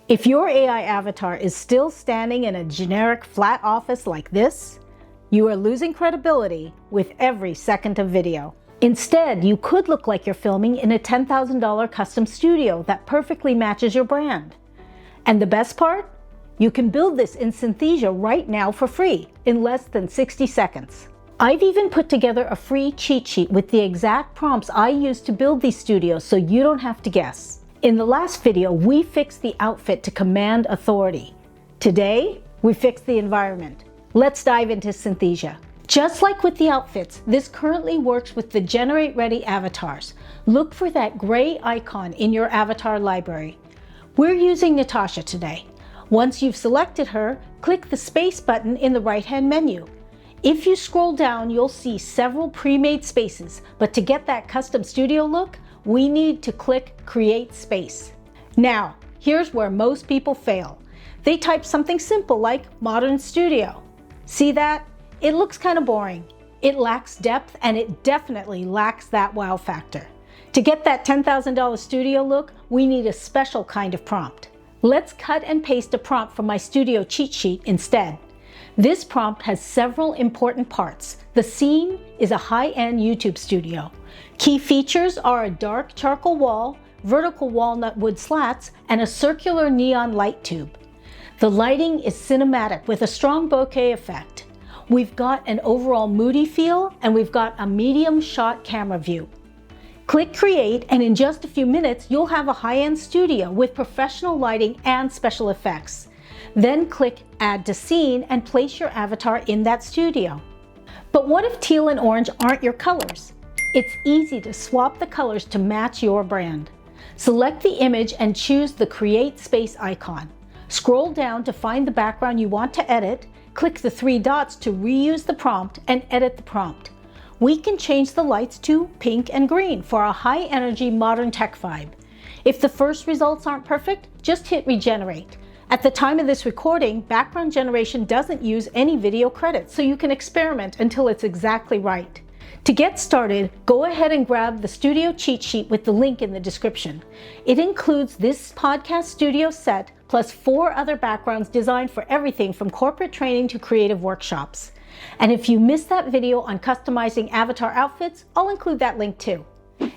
If your AI avatar is still standing in a generic flat office like this, you are losing credibility with every second of video. Instead, you could look like you're filming in a $10,000 custom studio that perfectly matches your brand. And the best part? You can build this in Synthesia right now for free in less than 60 seconds. I've even put together a free cheat sheet with the exact prompts I use to build these studios so you don't have to guess. In the last video, we fixed the outfit to command authority. Today, we fixed the environment. Let's dive into Synthesia. Just like with the outfits, this currently works with the Generate Ready avatars. Look for that gray icon in your avatar library. We're using Natasha today. Once you've selected her, click the space button in the right-hand menu. If you scroll down, you'll see several pre-made spaces, but to get that custom studio look, we need to click Create Space. Now, here's where most people fail. They type something simple like Modern Studio. See that? It looks kind of boring. It lacks depth and it definitely lacks that wow factor. To get that $10,000 studio look, we need a special kind of prompt. Let's cut and paste a prompt from my Studio cheat sheet instead. This prompt has several important parts. The scene is a high-end YouTube studio. Key features are a dark charcoal wall, vertical walnut wood slats, and a circular neon light tube. The lighting is cinematic with a strong bokeh effect. We've got an overall moody feel, and we've got a medium shot camera view. Click Create, and in just a few minutes, you'll have a high-end studio with professional lighting and special effects. Then click Add to Scene and place your avatar in that studio. But what if teal and orange aren't your colors? It's easy to swap the colors to match your brand. Select the image and choose the Create Space icon. Scroll down to find the background you want to edit, click the three dots to reuse the prompt and edit the prompt. We can change the lights to pink and green for a high-energy modern tech vibe. If the first results aren't perfect, just hit Regenerate. At the time of this recording, background generation doesn't use any video credits, so you can experiment until it's exactly right. To get started, go ahead and grab the Studio cheat sheet with the link in the description. It includes this podcast studio set plus 4 other backgrounds designed for everything from corporate training to creative workshops. And if you missed that video on customizing avatar outfits, I'll include that link too.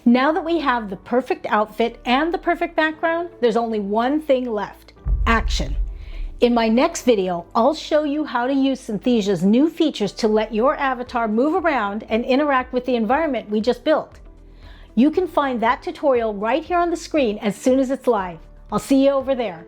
Now that we have the perfect outfit and the perfect background, there's only one thing left: action. In my next video, I'll show you how to use Synthesia's new features to let your avatar move around and interact with the environment we just built. You can find that tutorial right here on the screen as soon as it's live. I'll see you over there.